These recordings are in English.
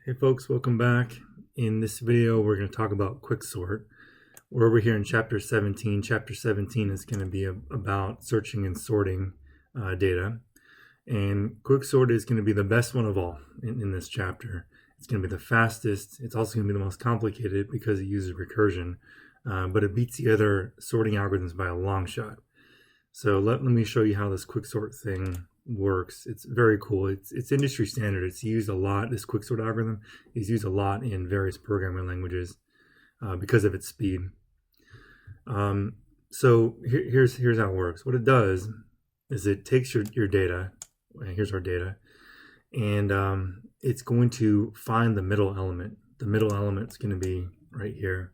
Hey folks, welcome back. In this video, we're going to talk about quicksort. We're over here in chapter 17. Chapter 17 is going to be about searching and sorting data. And quicksort is going to be the best one of all in this chapter. It's going to be the fastest. It's also going to be the most complicated because it uses recursion, but it beats the other sorting algorithms by a long shot. So let me show you how this quicksort thing works. It's very cool. It's industry standard. It's used a lot. This quicksort algorithm is used a lot in various programming languages because of its speed. So here's how it works. What it does is it takes your data. Here's our data, and it's going to find the middle element. The middle element is going to be right here.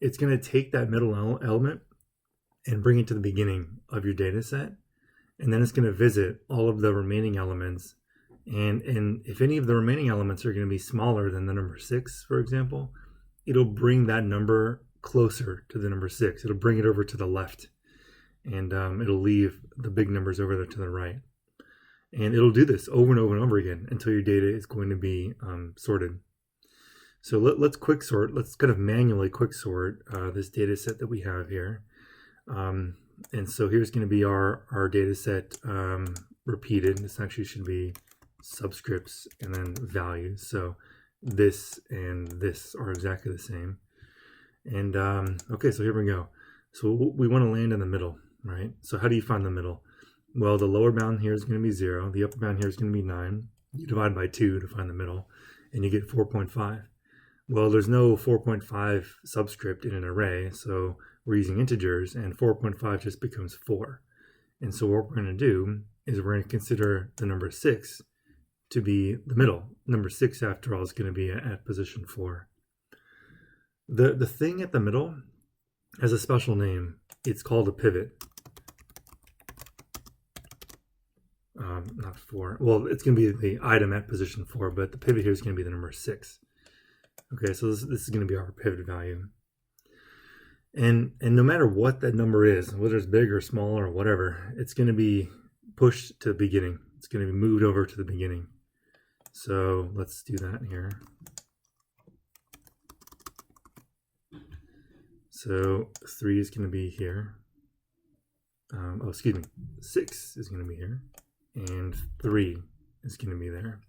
It's going to take that middle element and bring it to the beginning of your data set. And then it's going to visit all of the remaining elements. And if any of the remaining elements are going to be smaller than the number 6, for example, it'll bring that number closer to the number 6. It'll bring it over to the left. And it'll leave the big numbers over there to the right. And it'll do this over and over and over again until your data is going to be sorted. So let's quicksort. Let's kind of manually quicksort this data set that we have here. And so here's going to be our data set repeated. This actually should be subscripts and then values. So this and this are exactly the same. And okay, so here we go. So we want to land in the middle, right? So how do you find the middle? Well, the lower bound here is going to be 0. The upper bound here is going to be 9. You divide by 2 to find the middle, and you get 4.5. Well, there's no 4.5 subscript in an array, so we're using integers, and 4.5 just becomes 4. And so what we're going to do is we're going to consider the number 6 to be the middle. Number 6, after all, is going to be at position 4. The thing at the middle has a special name. It's called a pivot. Not 4. Well, it's going to be the item at position 4, but the pivot here is going to be the number 6. Okay, so this is going to be our pivot value. And no matter what that number is, whether it's big or small or whatever, it's going to be pushed to the beginning. It's going to be moved over to the beginning. So let's do that here. So 3 is going to be here. 6 is going to be here. And 3 is going to be there.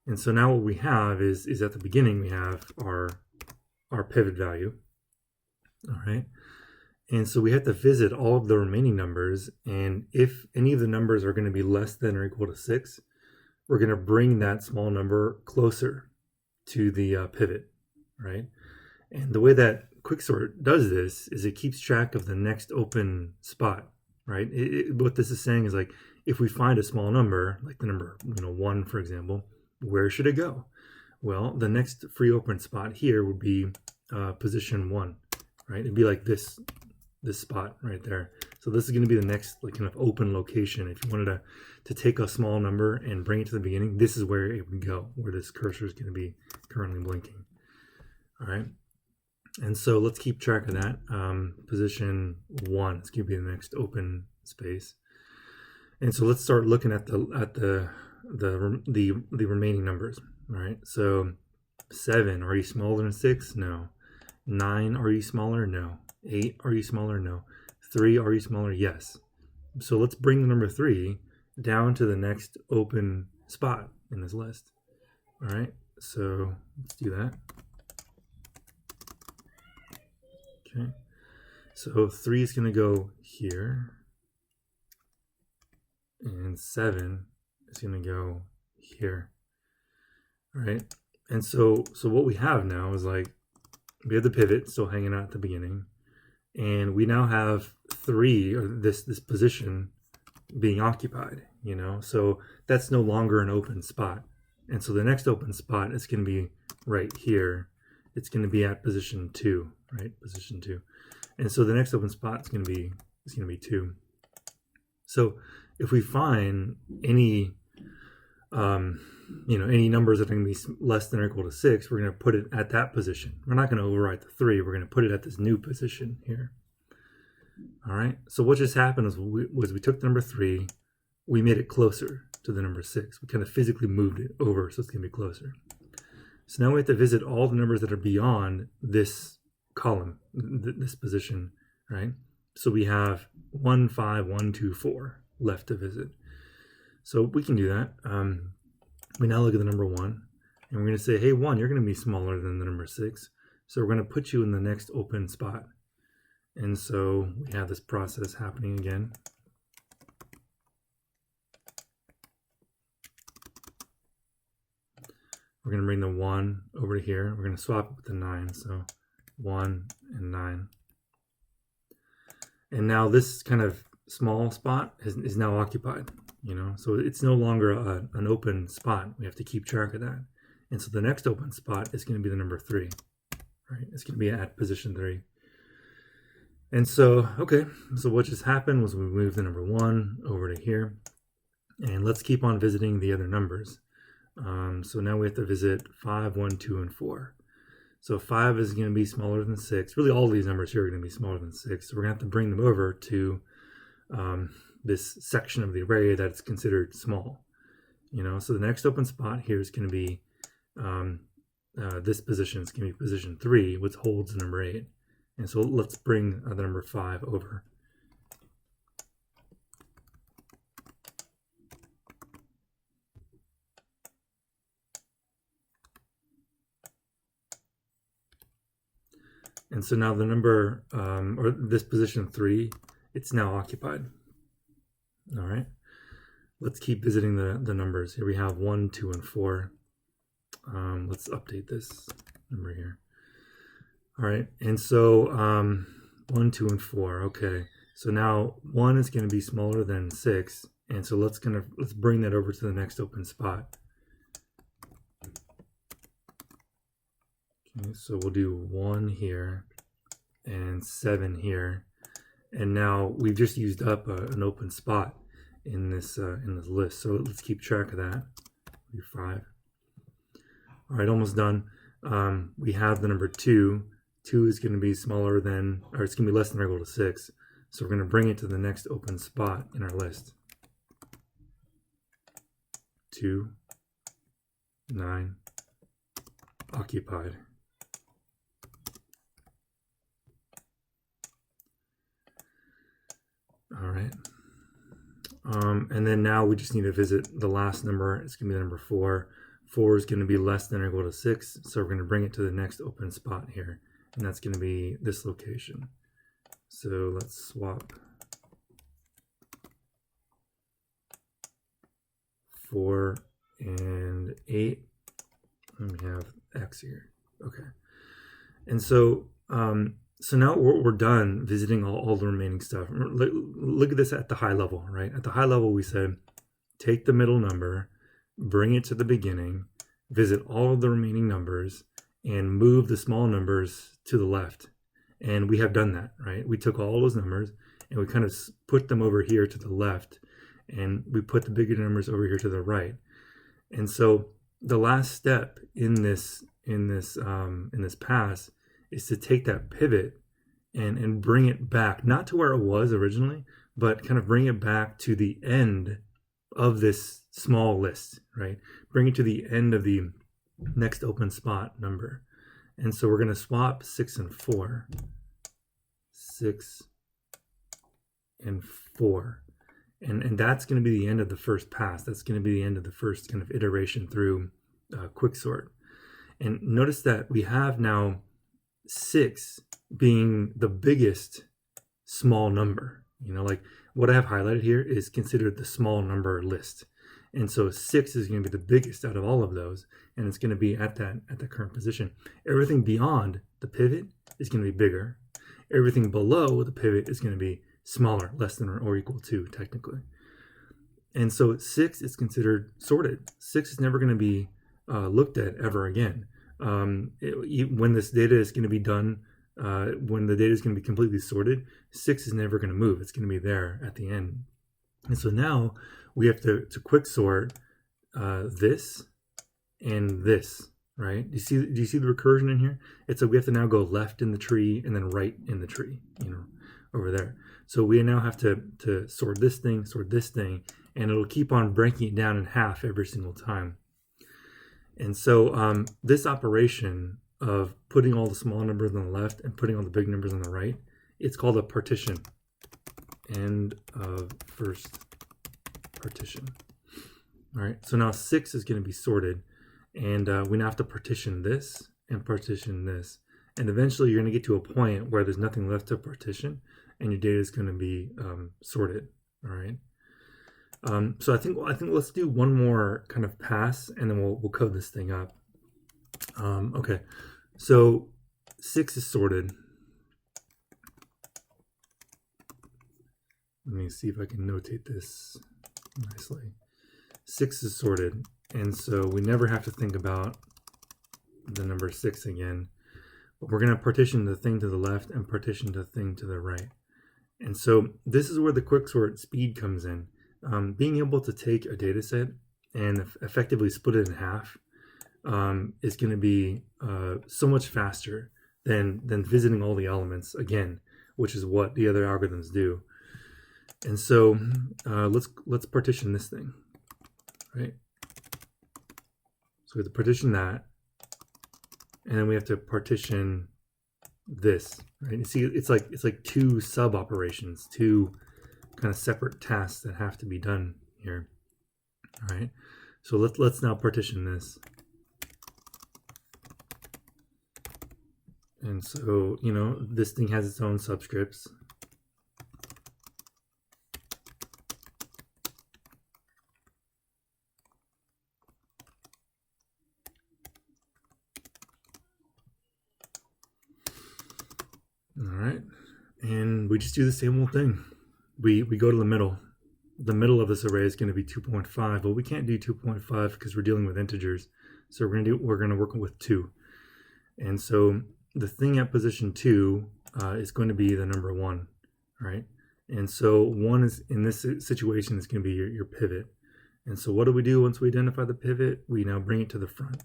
And so now what we have is at the beginning we have our pivot value. All right. And so we have to visit all of the remaining numbers. And if any of the numbers are going to be less than or equal to 6, we're going to bring that small number closer to the pivot, right? And the way that quicksort does this is it keeps track of the next open spot, right? What this is saying is, like, if we find a small number, like the number 1, for example, where should it go? Well, the next free open spot here would be position 1. Right, it'd be like this spot right there. So this is going to be the next kind of open location. If you wanted to take a small number and bring it to the beginning, this is where it would go, where this cursor is going to be currently blinking. All right, and so let's keep track of that. Position 1 is going to be the next open space, and so let's start looking at the remaining numbers. All right, so 7, are you smaller than 6? No. 9, are you smaller? No. 8, are you smaller? No. 3, are you smaller? Yes. So let's bring the number 3 down to the next open spot in this list. All right, so let's do that. Okay, so 3 is going to go here, and 7 is going to go here. All right, and so what we have now is, like, we have the pivot still hanging out at the beginning, and we now have 3, or this position, being occupied, so that's no longer an open spot. And so the next open spot is going to be right here. It's going to be at position 2, right? Position 2. And so the next open spot is going to be 2. So if we find any any numbers that are going to be less than or equal to 6, we're going to put it at that position. We're not going to overwrite the 3. We're going to put it at this new position here. All right. So what just happened was we took the number 3, we made it closer to the number 6. We kind of physically moved it over, so it's going to be closer. So now we have to visit all the numbers that are beyond this column, this position, right? So we have 1, 5, 1, 2, 4 left to visit. So we can do that. We now look at the number 1, and we're going to say, hey, 1, you're going to be smaller than the number 6. So we're going to put you in the next open spot. And so we have this process happening again. We're going to bring the 1 over to here. We're going to swap it with the 9. So 1 and 9. And now this kind of small spot is now occupied, you know, so it's no longer an open spot. We have to keep track of that. And so the next open spot is going to be the number 3, right? It's going to be at position 3. And so, okay, so what just happened was we moved the number 1 over to here. And let's keep on visiting the other numbers. So now we have to visit 5, 1, 2, and 4. So 5 is going to be smaller than 6. Really, all of these numbers here are going to be smaller than 6. So we're going to have to bring them over to this section of the array that's considered small. You know, so the next open spot here is going to be this position. It's going to be position 3, which holds the number 8. And so let's bring the number 5 over. And so now the number, or this position 3, it's now occupied. All right. Let's keep visiting the numbers. Here we have 1, 2, and 4. Let's update this number here. All right. And so 1, 2, and 4. Okay. So now 1 is going to be smaller than 6. And so let's bring that over to the next open spot. Okay, so we'll do 1 here and 7 here, and now we've just used up an open spot in this list. So let's keep track of that. Do 5. All right, almost done. We have the number 2. 2 is going to be smaller than, or it's going to be less than or equal to 6. So we're going to bring it to the next open spot in our list. 2, 9, occupied. All right. And then now we just need to visit the last number. It's going to be the number 4. 4 is going to be less than or equal to 6. So we're going to bring it to the next open spot here. And that's going to be this location. So let's swap 4 and 8. And we have X here. Okay. And so, so now we're done visiting all the remaining stuff. Look at this at the high level, right? At the high level, we said, take the middle number, bring it to the beginning, visit all of the remaining numbers, and move the small numbers to the left. And we have done that, right? We took all those numbers and we kind of put them over here to the left, and we put the bigger numbers over here to the right. And so the last step in this pass is to take that pivot and bring it back, not to where it was originally, but kind of bring it back to the end of this small list, right? Bring it to the end of the next open spot number. And so we're going to swap 6 and 4. 6 and 4. And that's going to be the end of the first pass. That's going to be the end of the first kind of iteration through quicksort. And notice that we have now 6 being the biggest small number. You know, like what I have highlighted here is considered the small number list. And so 6 is going to be the biggest out of all of those, and it's going to be at the current position. Everything beyond the pivot is going to be bigger. Everything below the pivot is going to be smaller, less than or equal to, technically. And so 6 is considered sorted. 6 is never going to be looked at ever again. When this data is going to be done, when the data is going to be completely sorted, 6 is never going to move. It's going to be there at the end. And so now we have to quick sort this and this, right? Do you see the recursion in here? It's so we have to now go left in the tree and then right in the tree, you know, over there. So we now have to sort this thing, and it'll keep on breaking it down in half every single time. And so this operation of putting all the small numbers on the left and putting all the big numbers on the right, it's called a partition. End of first partition. All right, so now 6 is going to be sorted, and we now have to partition this and partition this. And eventually you're going to get to a point where there's nothing left to partition, and your data is going to be sorted. All right. So I think let's do one more kind of pass, and then we'll code this thing up. Okay, so 6 is sorted. Let me see if I can notate this nicely. 6 is sorted, and so we never have to think about the number 6 again. But we're going to partition the thing to the left and partition the thing to the right. And so this is where the quicksort speed comes in. Being able to take a data set and effectively split it in half is going to be so much faster than visiting all the elements again, which is what the other algorithms do. And so let's partition this thing, right? So we have to partition that, and then we have to partition this, right? You see, it's like two sub operations, two kind of separate tasks that have to be done here. All right, so let's now partition this. And so, you know, this thing has its own subscripts. All right, and we just do the same old thing. We go to the middle. The middle of this array is going to be 2.5, but we can't do 2.5 because we're dealing with integers. So we're going to work with 2. And so the thing at position 2 is going to be the number 1, right? And so 1 is, in this situation, is going to be your pivot. And so what do we do once we identify the pivot? We now bring it to the front.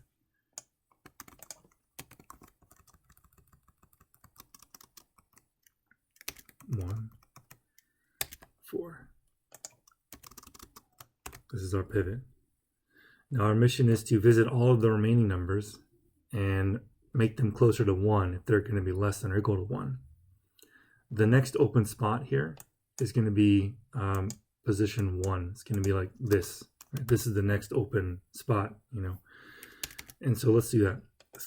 1, 4. This is our pivot. Now our mission is to visit all of the remaining numbers and make them closer to 1 if they're going to be less than or equal to 1. The next open spot here is going to be position 1. It's going to be like this. Right? This is the next open spot, you know. And so let's do that.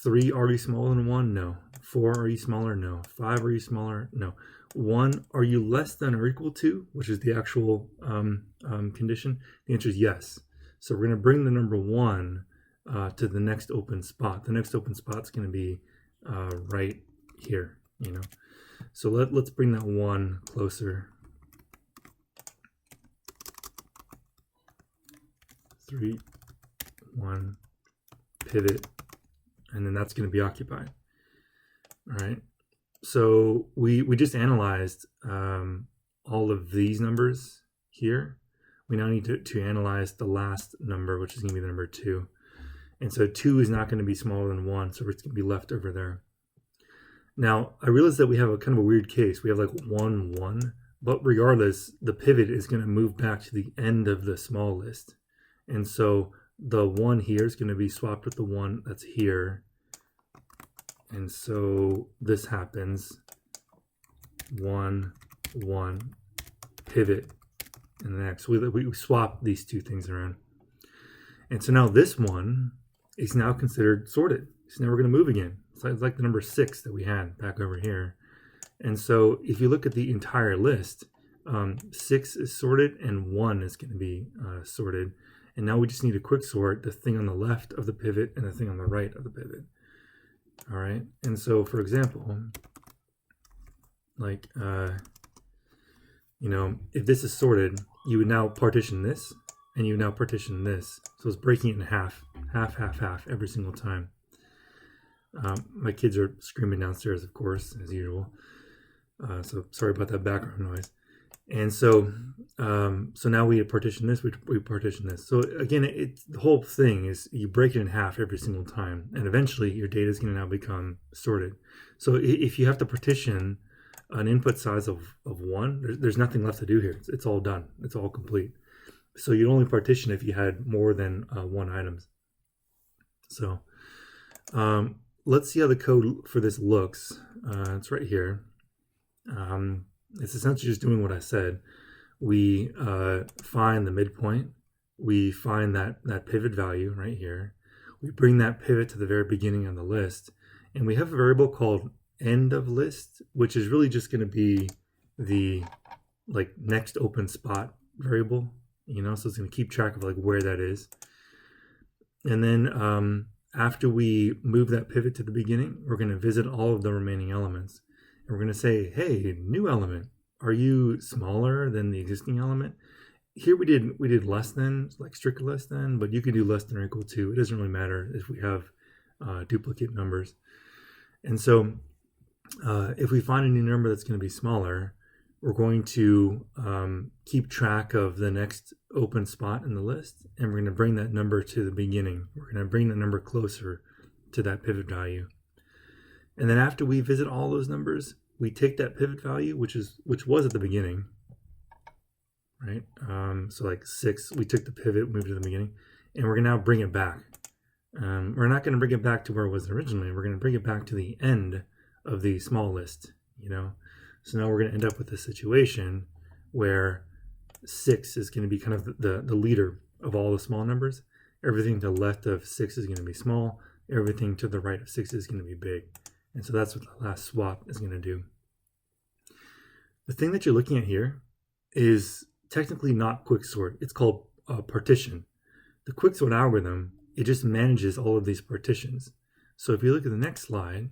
3, are you smaller than 1? No. 4, are you smaller? No. 5, are you smaller? No. 1, are you less than or equal to, which is the actual condition? The answer is yes. So we're going to bring the number 1 to the next open spot. The next open spot is going to be right here, you know. So let's bring that 1 closer. 3, 1, pivot, and then that's going to be occupied. All right. So we just analyzed all of these numbers here. We now need to analyze the last number, which is going to be the number 2. And so 2 is not going to be smaller than 1, so it's going to be left over there. Now, I realize that we have a kind of a weird case. We have like 1, 1, but regardless, the pivot is going to move back to the end of the small list. And so the 1 here is going to be swapped with the 1 that's here. And so this happens, 1, 1, pivot, and the next. We swap these two things around. And so now this one is now considered sorted. It's never going to move again. It's like the number 6 that we had back over here. And so if you look at the entire list, 6 is sorted and 1 is going to be sorted. And now we just need to quick sort the thing on the left of the pivot and the thing on the right of the pivot. All right, and so for example, like, you know, if this is sorted, you would now partition this, and you would now partition this. So it's breaking it in half, half, every single time. My kids are screaming downstairs, of course, as usual. So sorry about that background noise. And so, so now we partition this, we partition this. So again, the whole thing is you break it in half every single time, and eventually your data is going to now become sorted. So if you have to partition an input size of 1, there's nothing left to do here. It's all done. It's all complete. So you'd only partition if you had more than one items. So let's see how the code for this looks. It's right here. It's essentially just doing what I said. We find the midpoint. We find that pivot value right here. We bring that pivot to the very beginning of the list. And we have a variable called end of list, which is really just going to be the like next open spot variable, you know, so it's going to keep track of like where that is. And then after we move that pivot to the beginning, we're going to visit all of the remaining elements. And we're going to say, hey, new element, are you smaller than the existing element? Here we did less than, like strictly less than, but you could do less than or equal to. It doesn't really matter if we have duplicate numbers. And so if we find a new number that's going to be smaller, we're going to keep track of the next open spot in the list, and we're going to bring that number to the beginning. We're going to bring the number closer to that pivot value. And then after we visit all those numbers, we take that pivot value, which was at the beginning, right? So like 6, we took the pivot, moved to the beginning, and we're going to now bring it back. We're not going to bring it back to where it was originally. We're going to bring it back to the end of the small list, you know? So now we're going to end up with a situation where 6 is going to be kind of the leader of all the small numbers. Everything to the left of 6 is going to be small. Everything to the right of 6 is going to be big. And so that's what the last swap is going to do. The thing that you're looking at here is technically not quicksort. It's called partition. The quicksort algorithm, it just manages all of these partitions. So if you look at the next slide,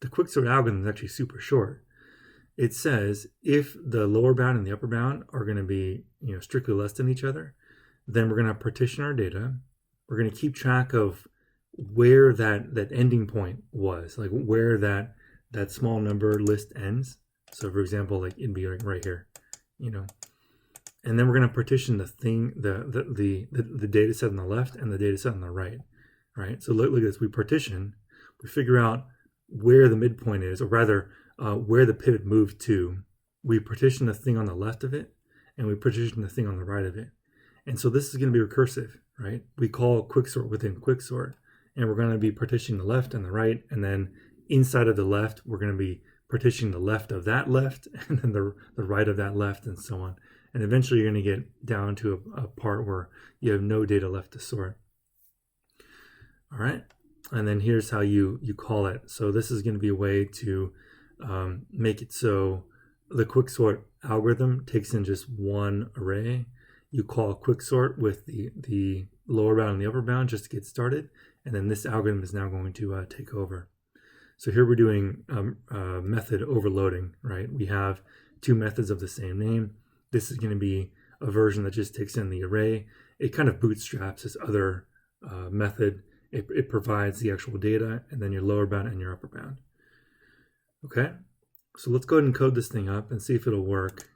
the quicksort algorithm is actually super short. It says if the lower bound and the upper bound are going to be, you know, strictly less than each other, then we're going to partition our data. We're going to keep track of where that ending point was, like where that small number list ends. So for example, like it'd be like right here, you know. And then we're going to partition the thing, the data set on the left and the data set on the right, right? So look at this. We partition, we figure out where the midpoint is, or rather where the pivot moved to. We partition the thing on the left of it, and we partition the thing on the right of it. And so this is going to be recursive, right? We call quicksort within quicksort, and we're going to be partitioning the left and the right, and then inside of the left, we're going to be partitioning the left of that left, and then the right of that left, and so on. And eventually you're going to get down to a part where you have no data left to sort. All right. And then here's how you call it. So this is going to be a way to make it so the quicksort algorithm takes in just one array. You call quicksort with the lower bound and the upper bound just to get started. And then this algorithm is now going to take over. So here we're doing method overloading, right? We have two methods of the same name. This is going to be a version that just takes in the array. It kind of bootstraps this other method. It provides the actual data, and then your lower bound and your upper bound. Okay, so let's go ahead and code this thing up and see if it'll work.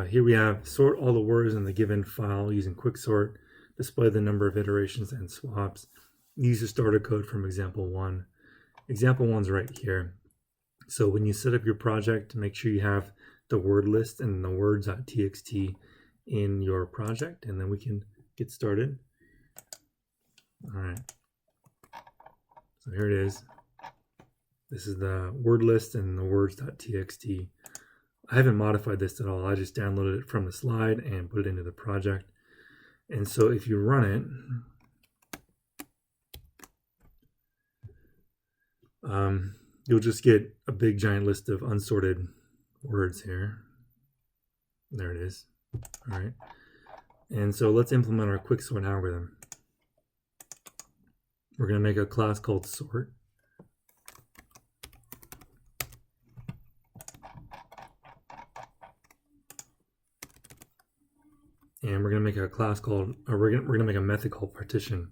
Here we have sort all the words in the given file using quicksort, display the number of iterations and swaps. Use the starter code from example 1. Example 1's right here. So when you set up your project, make sure you have the word list and the words.txt in your project, and then we can get started. All right. So here it is. This is the word list and the words.txt. I haven't modified this at all. I just downloaded it from the slide and put it into the project. And so if you run it, you'll just get a big giant list of unsorted words here. There it is. All right. And so let's implement our quicksort algorithm. We're going to make a class called sort. And we're going to make a class called, or we're going to make a method called partition.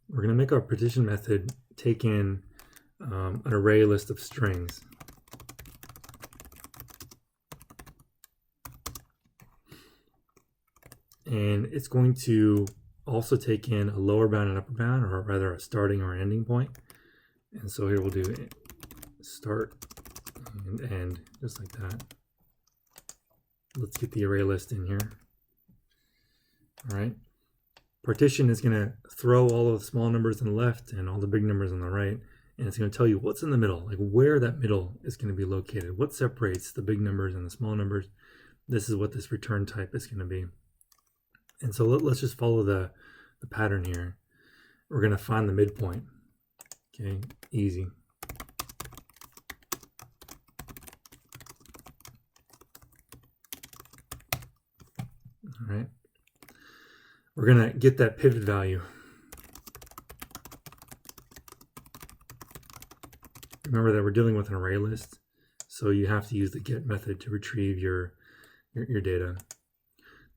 We're going to make our partition method take in an array list of strings. And it's going to also take in a lower bound and upper bound, or rather a starting or ending point. And so here we'll do start and just like that. Let's get the array list in here. All right. Partition is going to throw all of the small numbers on the left and all the big numbers on the right, and it's going to tell you what's in the middle, like where that middle is going to be located, what separates the big numbers and the small numbers. This is what this return type is going to be. And so let's just follow the pattern here. We're going to find the midpoint. Okay, easy. All right. We're going to get that pivot value. Remember that we're dealing with an array list, so you have to use the get method to retrieve your data.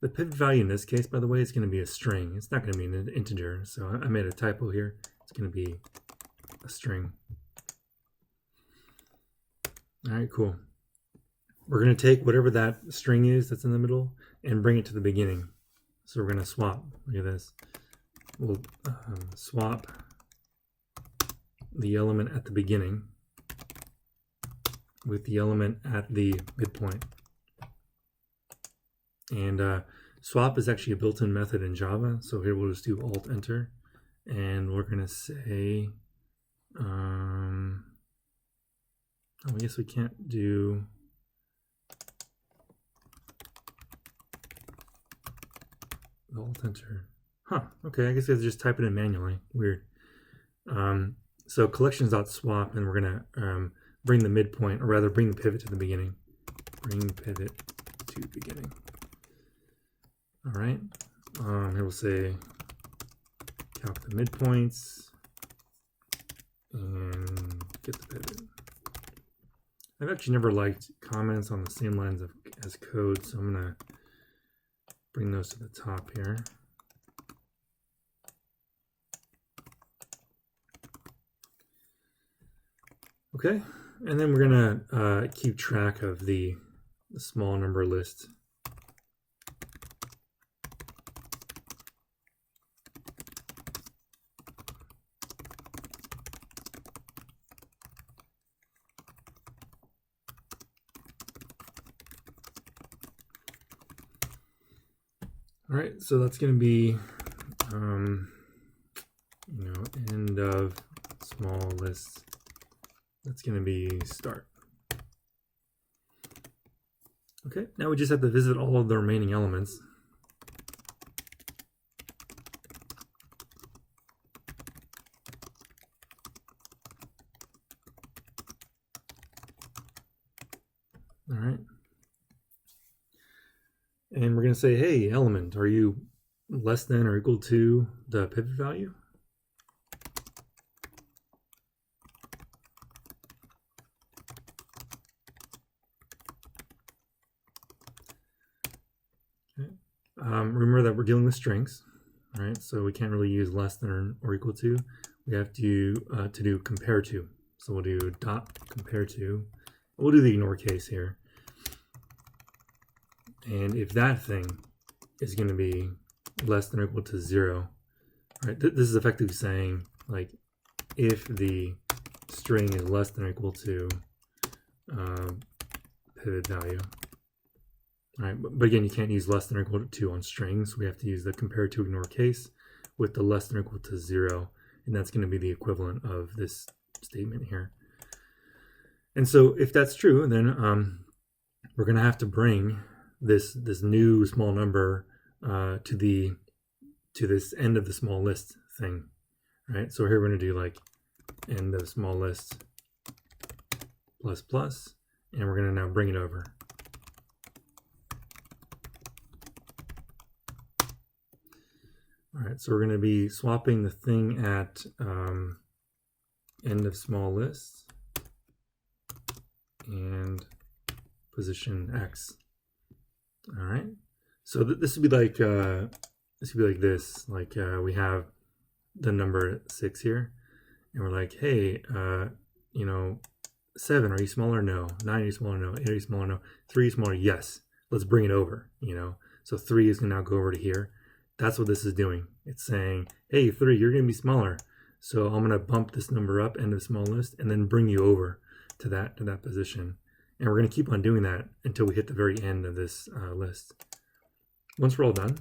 The pivot value in this case, by the way, is going to be a string. It's not going to be an integer, so I made a typo here. It's going to be a string. All right, cool. We're going to take whatever that string is that's in the middle and bring it to the beginning. So we're going to swap. Look at this. We'll swap the element at the beginning with the element at the midpoint. And swap is actually a built-in method in Java. So here we'll just do Alt-Enter, and we're going to say, oh, I guess we can't do Alt-Enter. Huh, okay, I guess I have to just type it in manually. Weird. So collections.swap, and we're going to bring the midpoint, or rather bring the pivot to the beginning. Bring pivot to the beginning. All right. Here we'll say calc the midpoints and get the pivot. I've actually never liked comments on the same lines as code, so I'm going to bring those to the top here. Okay, and then we're going to keep track of the small number list. All right, so that's going to be, end of small list. That's going to be start. Okay, now we just have to visit all of the remaining elements. All right. And we're going to say, hey, element, are you less than or equal to the pivot value? Okay. Remember that we're dealing with strings, all right? So we can't really use less than or equal to. We have to do compare to. So we'll do dot compare to. We'll do the ignore case here. And if that thing is going to be less than or equal to 0, right? This is effectively saying, like, if the string is less than or equal to pivot value. All right, but again, you can't use less than or equal to on strings. We have to use the compare to ignore case with the less than or equal to 0, and that's going to be the equivalent of this statement here. And so if that's true, then we're going to have to bring this new small number to this end of the small list thing, right? So here we're going to do like end of small list plus plus, and we're going to now bring it over. All right, so we're going to be swapping the thing at end of small list and position X. All right, so this would be like this. Like we have the number 6 here, and we're like, hey, 7, are you smaller? No. 9, are you smaller? No. 8, are you smaller? No. 3, are you smaller? Yes. Let's bring it over. So 3 is gonna now go over to here. That's what this is doing. It's saying, hey, 3, you're gonna be smaller, so I'm gonna bump this number up end of small list and then bring you over to that position. And we're going to keep on doing that until we hit the very end of this list. Once we're all done,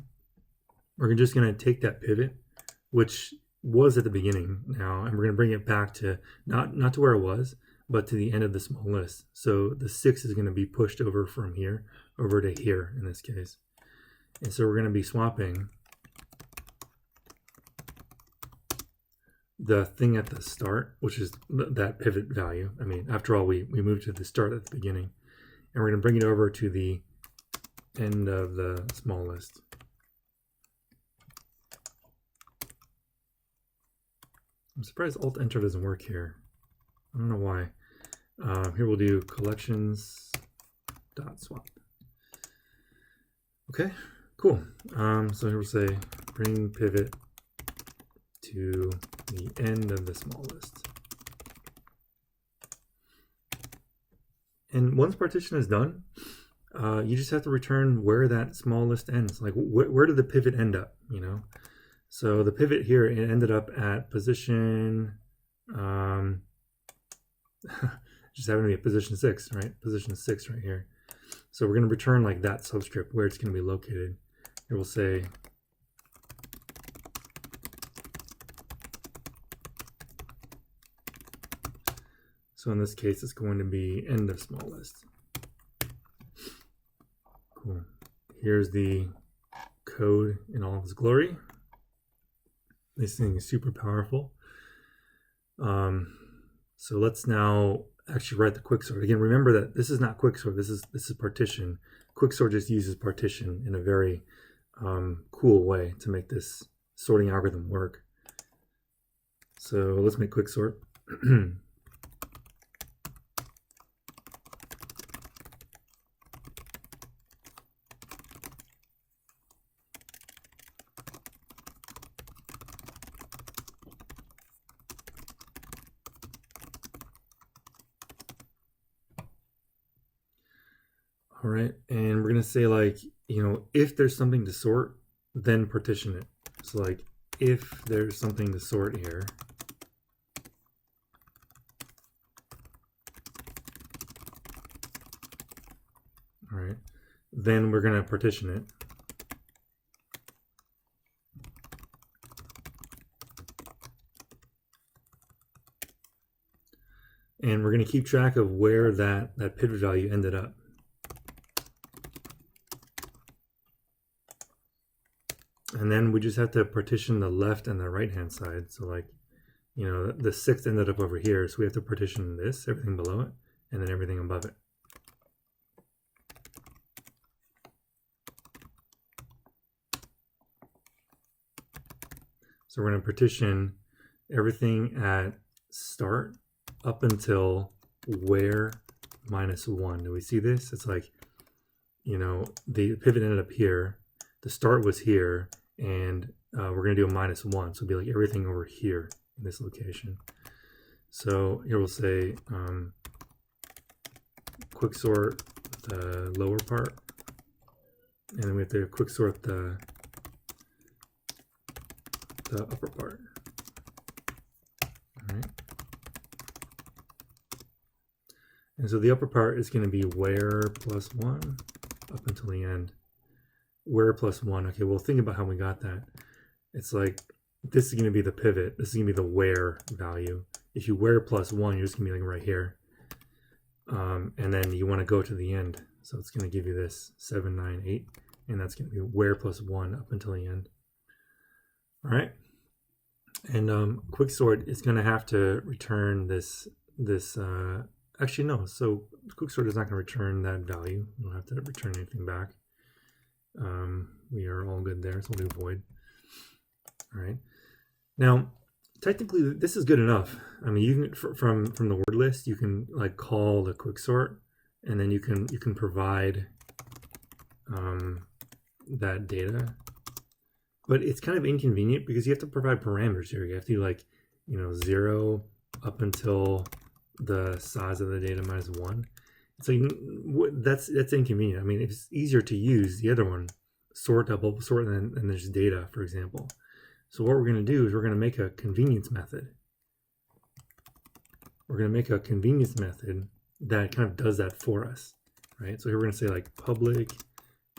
we're just going to take that pivot, which was at the beginning now, and we're going to bring it back to not to where it was, but to the end of the small list. So the 6 is going to be pushed over from here over to here in this case. And so we're going to be swapping the thing at the start, which is that pivot value. I mean, after all, we moved to the start at the beginning, and we're going to bring it over to the end of the small list. I'm surprised Alt-Enter doesn't work here. I don't know why. Here we'll do collections.swap. Okay, cool. So here we'll say bring pivot to the end of the small list. And once partition is done, you just have to return where that small list ends. Like where did the pivot end up, you know? So the pivot here, it ended up at position, just happened to be at position 6, right? Position 6 right here. So we're going to return like that subscript where it's going to be located. Here we'll say so in this case, it's going to be end of small list. Cool. Here's the code in all of its glory. This thing is super powerful. So let's now actually write the quicksort. Again, remember that this is not quicksort. This is partition. Quicksort just uses partition in a very cool way to make this sorting algorithm work. So let's make quicksort. All right, and we're gonna say like, you know, if there's something to sort, then partition it. So like, if there's something to sort here, all right, then we're gonna partition it. And we're gonna keep track of where that pivot value ended up. And then we just have to partition the left and the right hand side. So like, you know, the 6th ended up over here. So we have to partition this, everything below it, and then everything above it. So we're going to partition everything at start up until where -1. Do we see this? It's like, you know, the pivot ended up here. The start was here, and we're going to do a -1. So it'll be like everything over here in this location. So here we'll say quicksort the lower part, and then we have to quicksort the upper part. All right. And so the upper part is going to be where +1 up until the end. Where +1. Okay, well, think about how we got that. It's like, this is going to be the pivot. This is going to be the where value. If you where +1, you're just going to be like right here. And then you want to go to the end. So it's going to give you this 7, 9, 8. And that's going to be where +1 up until the end. All right. And quicksort is going to have to return this actually, no. So quicksort is not going to return that value. You don't have to return anything back. We are all good there, so we'll do void. All right. Now, technically, this is good enough. I mean, you can from the word list, you can like call the quicksort, and then you can provide that data. But it's kind of inconvenient because you have to provide parameters here. You have to do like, you know, 0 up until the size of the data -1. So that's inconvenient. I mean, it's easier to use the other one, sort, double sort, and then there's data, for example. So what we're going to do is we're going to make a convenience method. We're going to make a convenience method that kind of does that for us, right? So here we're going to say like public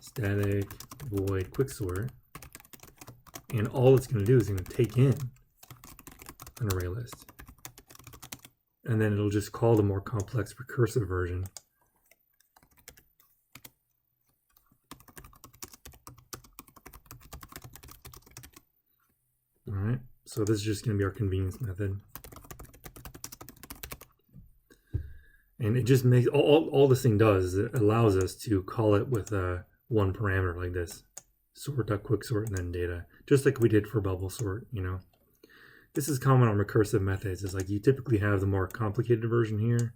static void quicksort, and all it's going to do is going to take in an array list, and then it'll just call the more complex recursive version. All right, so this is just going to be our convenience method. And it just makes, all this thing does is it allows us to call it with one parameter like this, sort.quicksort and then data, just like we did for bubble sort, you know. This is common on recursive methods. It's like you typically have the more complicated version here.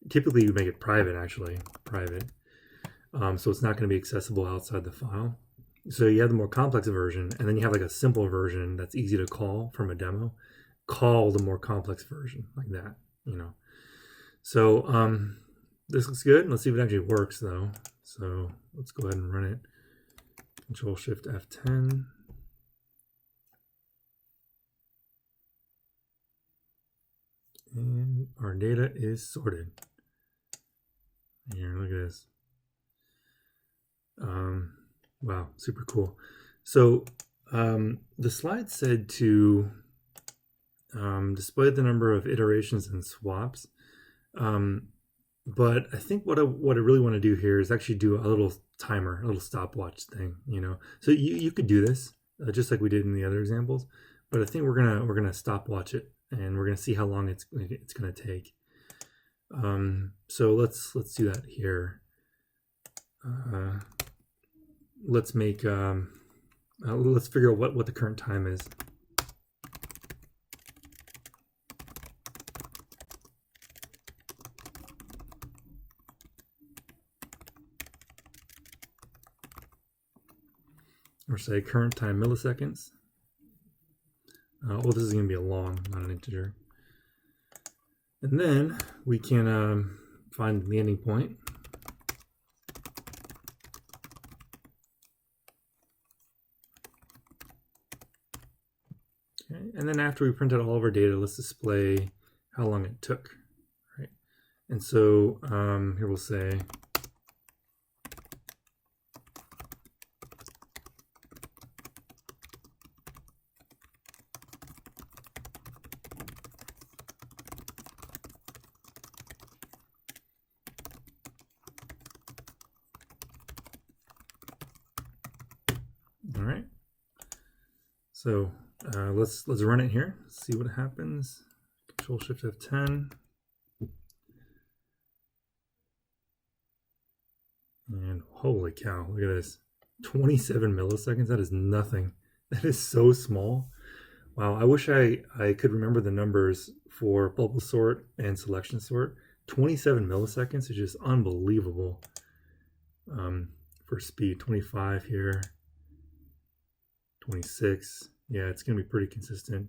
Typically you make it private, actually, private. So it's not going to be accessible outside the file. So you have the more complex version, and then you have like a simple version that's easy to call from a demo. Call the more complex version like that, you know. So this looks good. Let's see if it actually works though. So let's go ahead and run it. Control Shift F10. And our data is sorted. Here, look at this. Wow, super cool. So the slide said to display the number of iterations and swaps. But I think what I really want to do here is actually do a little timer, a little stopwatch thing, you know. So you could do this just like we did in the other examples, but I think we're gonna stopwatch it, and we're gonna see how long it's gonna take. So let's do that here. Let's make let's figure out what the current time is. Or say current time milliseconds. Well, this is going to be a long, not an integer. And then we can find the ending point. Okay, and then after we print out all of our data, let's display how long it took, right? And so here we'll say all right. So let's run it here. See what happens. Control Shift F10. And holy cow, look at this. 27 milliseconds. That is nothing. That is so small. Wow, I wish I could remember the numbers for bubble sort and selection sort. 27 milliseconds is just unbelievable for speed. 25 here. 26. Yeah, it's going to be pretty consistent.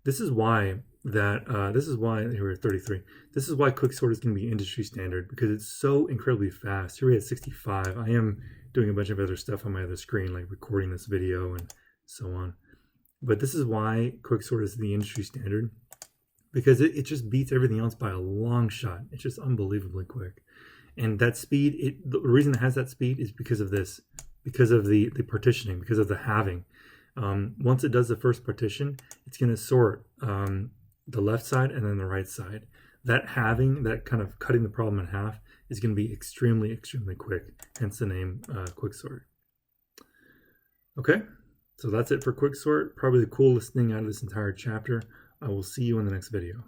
This is why here we're at 33. This is why quicksort is going to be industry standard, because it's so incredibly fast. Here we had 65. I am doing a bunch of other stuff on my other screen, like recording this video and so on. But this is why quicksort is the industry standard, because it just beats everything else by a long shot. It's just unbelievably quick. And that speed, the reason it has that speed is because of this, because of the partitioning, because of the halving. Once it does the first partition, it's going to sort the left side and then the right side. That halving, that kind of cutting the problem in half, is going to be extremely, extremely quick, hence the name quicksort. Okay, so that's it for quicksort. Probably the coolest thing out of this entire chapter. I will see you in the next video.